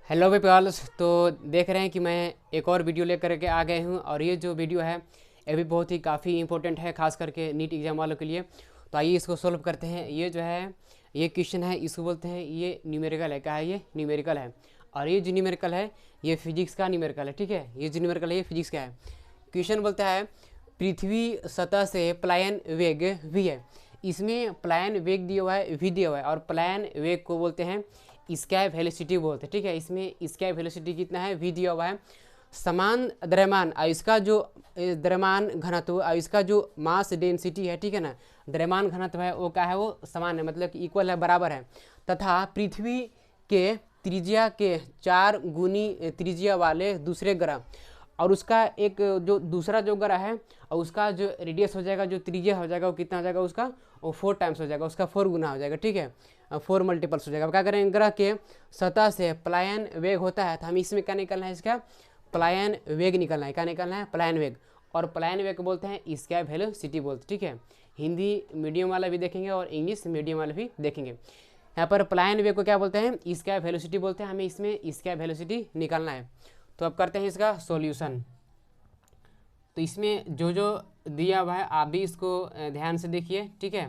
Hello peoples. तो देख रहे हैं कि मैं एक और वीडियो लेकर के आ गए हूँ और ये जो वीडियो है ये भी बहुत ही काफ़ी इंपॉर्टेंट है, खास करके नीट एग्जाम वालों के लिए। तो आइए इसको सॉल्व करते हैं। ये जो है ये क्वेश्चन है, इसको बोलते हैं ये न्यूमेरिकल है। क्या है? ये न्यूमेरिकल है। और ये जो न्यूमेरिकल है ये फिजिक्स का न्यूमेरिकल है। ठीक है, ये जो न्यूमेरिकल है ये फिजिक्स का है। क्वेश्चन बोलता है पृथ्वी सतह से पलायन वेग v है। इसमें पलायन वेग दिया हुआ है, v दिया हुआ है, और पलायन वेग को बोलते हैं स्कैप वेलोसिटी बोलते हैं। ठीक है, इसमें स्कैप वेलोसिटी कितना है, v दिया हुआ है। समान द्रव्यमान और इसका जो द्रव्यमान घनत्व और इसका जो मास डेंसिटी है, ठीक है ना, द्रव्यमान घनत्व है वो क्या है, वो समान है, मतलब कि इक्वल है, बराबर है। तथा पृथ्वी के त्रिज्या के 4 गुनी त्रिज्या वाले दूसरे ग्रह और उसका एक जो दूसरा जो ग्रह है और उसका जो रेडियस हो जाएगा, जो त्रिज्या हो जाएगा वो कितना हो जाएगा, उसका वो 4 टाइम्स हो जाएगा, उसका 4 गुना हो जाएगा। ठीक है, 4 मल्टीपल्स हो जाएगा। क्या करेंगे, ग्रह के सतह से पलायन वेग होता है तो हम इसमें क्या निकलना है, इसका पलायन वेग निकलना है। क्या निकलना है, पलायन वेग। और पलायन वेग को बोलते हैं स्कैप वेलोसिटी बोलते। ठीक है, हिंदी मीडियम वाला भी देखेंगे और इंग्लिश मीडियम वाला भी देखेंगे। यहाँ पर पलायन वेग को क्या बोलते हैं, स्कैप वेलोसिटी बोलते हैं। हमें इसमें स्कैप वेलोसिटी निकालना है। तो अब करते हैं इसका सॉल्यूशन। तो इसमें जो जो दिया हुआ है आप भी इसको ध्यान से देखिए। ठीक है,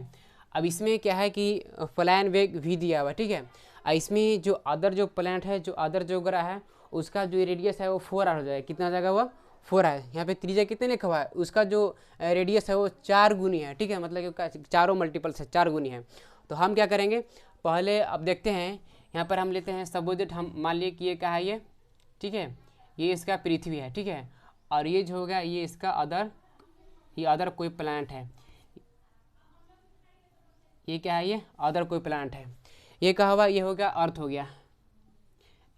अब इसमें क्या है कि पलायन वेग भी दिया हुआ है। ठीक है, और इसमें जो अदर जो प्लैनेट है, जो अदर जो ग्रह है, उसका जो रेडियस है वो 4r हो जाएगा। कितना हो जाएगा, वो 4 है। यहाँ पे त्रिज्या कितने लिखा हुआ है, उसका जो रेडियस है वो 4 गुनी है। ठीक है, मतलब कि चारों मल्टीपल्स है, 4 गुनी है। तो हम क्या करेंगे, पहले अब देखते हैं। यहाँ पर हम लेते हैं सब्जेक्ट, हम मान लिए कि ये क्या है, ये ठीक है, ये इसका पृथ्वी है। ठीक है, और ये जो हो गया ये इसका अदर, ये अदर कोई प्लैनेट है। ये क्या है, ये अदर कोई प्लैनेट है। ये क्या हुआ, ये हो गया अर्थ हो गया,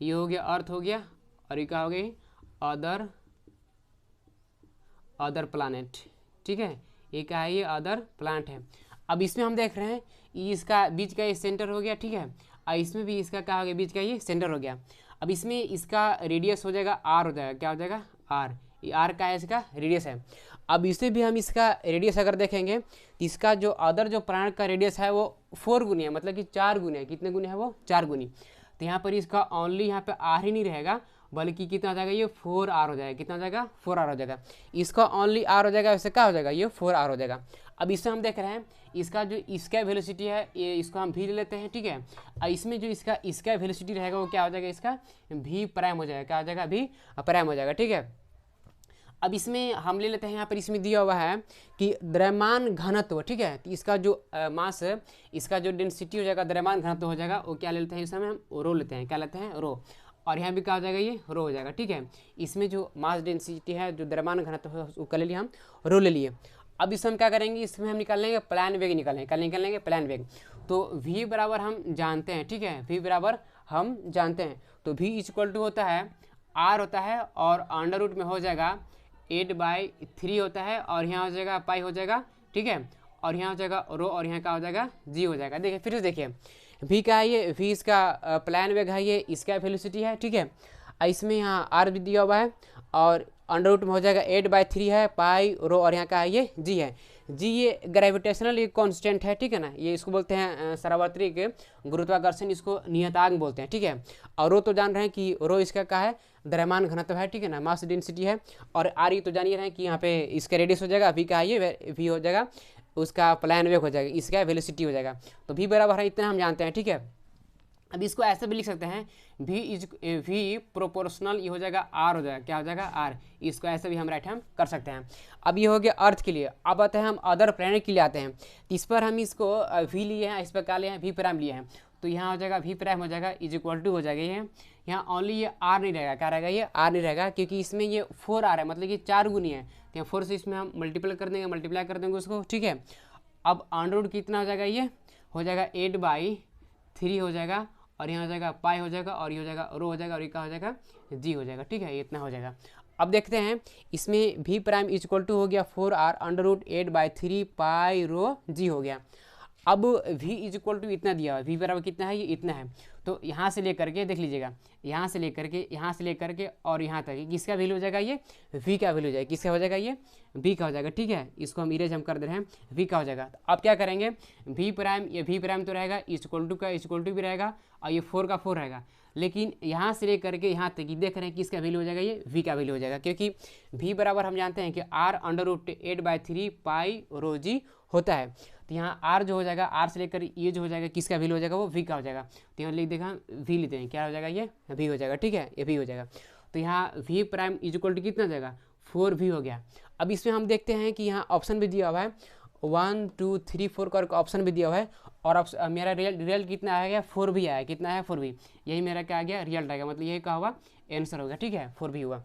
ये हो गया अर्थ हो गया। और ये क्या हो गई, अदर अदर प्लैनेट। ठीक है, ये क्या है, ये अदर प्लैनेट है। अब इसमें हम देख रहे हैं ये इसका बीच का ये सेंटर हो गया। ठीक है, और इसमें भी इसका क्या हो गया, बीच का ये सेंटर हो गया। अब इसमें इसका रेडियस हो जाएगा आर हो जाएगा। क्या हो जाएगा, आर। ये आर का है, इसका रेडियस है। अब इसे भी हम इसका रेडियस अगर देखेंगे तो इसका जो अदर जो प्लैनेट का रेडियस है वो 4 गुनी है, मतलब कि 4 गुनी है। कितने गुनी है, वो 4 गुनी। तो यहाँ पर इसका ओनली यहाँ पे आर ही नहीं रहेगा, बल्कि कितना हो जाएगा, ये 4r हो जाएगा। कितना हो जाएगा, 4r हो जाएगा। इसका ओनली r हो जाएगा, वैसे क्या हो जाएगा, ये 4r हो जाएगा। अब इससे हम देख रहे हैं इसका जो इसका वेलोसिटी है ये, इसको हम v ले लेते हैं। ठीक है, और इसमें जो इसका वेलोसिटी रहेगा वो क्या हो जाएगा, इसका v प्राइम हो जाएगा। क्या हो जाएगा, v प्राइम हो जाएगा। ठीक है, अब इसमें हम ले लेते हैं, यहाँ पर इसमें दिया हुआ है कि द्रव्यमान घनत्व। ठीक है, तो इसका जो मास है, इसका जो डेंसिटी हो जाएगा, द्रव्यमान घनत्व हो जाएगा, वो क्या ले लेते हैं, इसमें हम रो लेते हैं। क्या लेते हैं, रो। और यहाँ भी क्या हो जाएगा, ये रो हो जाएगा। ठीक है, इसमें जो मास डेंसिटी है, जो द्रव्यमान घनत्व है, उसको ले लिया हम, रो ले लिए। अब इसमें हम क्या करेंगे, इसमें हम निकाल लेंगे पलायन वेग, निकालेंगे। क्या निकाल लेंगे, पलायन वेग। तो v बराबर हम जानते हैं। ठीक है, v बराबर हम जानते हैं। तो v इक्वल टू होता है r होता है, और अंडर रूट में हो जाएगा 8/3 होता है, और यहाँ हो जाएगा पाई हो जाएगा। ठीक है, और यहाँ हो जाएगा रो, और यहाँ क्या हो जाएगा, जी हो जाएगा। देखिए फिर से देखिए, v का है, ये v इसका प्लान वेग है, ये इसका वेलोसिटी है। ठीक है, इसमें यहाँ r भी दिया हुआ है, और अंडर रूट में हो जाएगा 8/3 है, पाई रो, और यहाँ का है ये जी है। जी ये ग्रेविटेशनल एक कांस्टेंट है। ठीक है ना, ये इसको बोलते हैं सार्वत्रिक गुरुत्वाकर्षण, इसको नियतांक बोलते हैं। ठीक है, और रो तो जान रहे हैं कि रो इसका क्या है, द्रव्यमान घनत्व है। ठीक है ना, मास डेंसिटी है। और आर ये तो जान ही रहे हैं कि यहाँ पे इसका रेडियस हो जाएगा, वी का है ये वी हो जाएगा, उसका प्लान वेग हो जाएगा, इसका वेलोसिटी हो जाएगा। तो वी बराबर है, इतना हम जानते हैं। ठीक है, अब इसको ऐसे भी लिख सकते हैं, v प्रोपोर्शनल ये हो जाएगा आर हो जाएगा। क्या हो जाएगा, आर। इसको ऐसे भी हम राइट हैंड कर सकते हैं। अब ये हो गया अर्थ के लिए। अब आते हैं हम अदर प्लैनेट के लिए आते हैं। इस पर हम इसको v लिए हैं, इस पर क्या लिए हैं, v प्राइम लिए हैं। तो यहाँ हो जाएगा v प्राइम हो जाएगा इज इक्वल टू हो जाएगा ये, यहाँ ओनली ये r नहीं रहेगा। क्या रहेगा, ये r नहीं रहेगा, क्योंकि इसमें ये 4r है, मतलब कि 4 गुनी है। तो यहाँ 4 से इसमें हम मल्टीप्लाई कर देंगे, मल्टीप्लाई कर देंगे उसको। ठीक है, अब अंडर रूट कितना हो जाएगा, ये हो जाएगा 8/3 हो जाएगा, और यहाँ हो जाएगा पाई हो जाएगा, और ये हो जाएगा रो हो जाएगा, और ये क्या हो जाएगा, जी हो जाएगा। ठीक है, ये इतना हो जाएगा। अब देखते हैं इसमें v प्राइम इक्वल टू हो गया 4r अंडर रूट 8/3 पाई रो जी हो गया। अब v इक्वल टू इतना दिया हुआ है, v बराबर कितना है, ये इतना है। तो यहाँ से लेकर के देख लीजिएगा, यहाँ से लेकर के और यहाँ तक किसका वैल्यू हो जाएगा, ये v का वैल्यू हो जाएगा। किसका हो जाएगा, ये v का हो जाएगा। ठीक है, इसको हम इरेज हम कर दे रहे हैं, v का हो जाएगा। तो अब क्या करेंगे, v प्राइम, ये v प्राइम तो रहेगा, इक्वल टू का इक्वल टू भी रहेगा, और ये 4 का 4 रहेगा। लेकिन यहाँ से लेकर के यहाँ तक देख रहे हैं किसका वैल्यू हो जाएगा, ये v का वैल्यू हो जाएगा, क्योंकि v बराबर हम जानते हैं कि r√8/3 पाई रो जी होता है। तो यहाँ r जो हो जाएगा, r से लेकर ये जो हो जाएगा किसका वैल्यू हो जाएगा, वो v का हो जाएगा। तो यहाँ लिख देगा v लेते हैं, क्या हो जाएगा, ये v हो जाएगा। ठीक है, ये v हो जाएगा। तो यहाँ v प्राइम इक्वल टू कितना हो जाएगा, 4v हो गया। अब इसमें हम देखते हैं कि यहाँ ऑप्शन भी दिया हुआ है, 1 2 3 4 का ऑप्शन भी दिया हुआ है, और मेरा रियल कितना आएगा, 4v आया। कितना है, 4v। यही मेरा क्या आ गया, रियल आएगा, मतलब यही क्या होगा, आंसर होगा। ठीक है, 4v हुआ।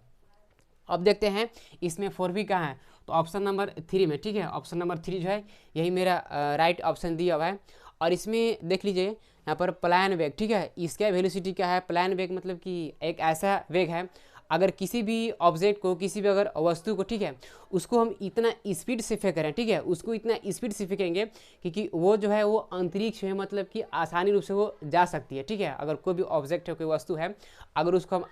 अब देखते हैं इसमें 4v कहाँ है, तो ऑप्शन नंबर 3 में। ठीक है, ऑप्शन नंबर 3 जो है यही मेरा राइट ऑप्शन दिया हुआ है। और इसमें देख लीजिए यहाँ पर प्लान वेग। ठीक है, इसका वेलोसिटी क्या है, प्लान वेग मतलब कि एक ऐसा वेग है, अगर किसी भी ऑब्जेक्ट को, किसी भी अगर वस्तु को, ठीक है, उसको हम इतना स्पीड से फेंक रहे हैं, ठीक है, उसको इतना स्पीड से फेंकेंगे कि वो जो है वो अंतरिक्ष में मतलब कि आसानी रूप से वो जा सकती है। ठीक है, अगर कोई भी ऑब्जेक्ट है, कोई वस्तु है, अगर उसको हम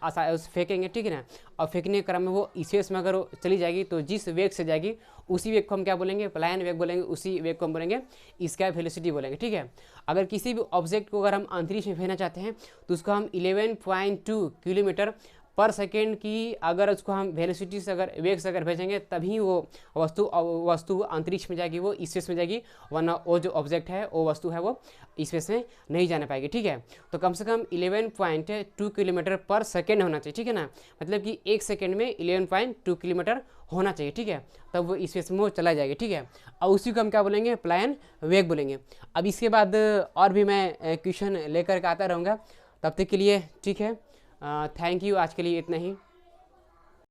फेंकेंगे, ठीक है ना, और फेंकने के क्रम में वो स्पेस में अगर वो चली जाएगी, तो जिस वेग से जाएगी उसी वेग को हम क्या बोलेंगे, प्लान वेग बोलेंगे, उसी वेग को हम बोलेंगे स्काई वेलोसिटी बोलेंगे। ठीक है, अगर किसी भी ऑब्जेक्ट को अगर हम अंतरिक्ष में फेंकना चाहते हैं तो उसको हम 11.2 किलोमीटर पर सेकेंड की अगर उसको हम वेलोसिटी से, अगर वेग से अगर भेजेंगे, तभी वो वस्तु अंतरिक्ष में जाएगी, वो स्पेस में जाएगी, वरना वो जो ऑब्जेक्ट है, वो वस्तु है, वो स्पेस में नहीं जाने पाएगी। ठीक है, तो कम से कम 11.2 किलोमीटर पर सेकेंड होना चाहिए। ठीक है ना, मतलब कि एक सेकेंड में 11.2 किलोमीटर होना चाहिए। ठीक है, तब वो स्पेस में वो चला जाएगी। ठीक है, और उसी को हम क्या बोलेंगे, प्लान वेग बोलेंगे। अब इसके बाद और भी मैं क्वेश्चन लेकर के आता रहूँगा, तब तक के लिए ठीक है, थैंक यू। आज के लिए इतना ही।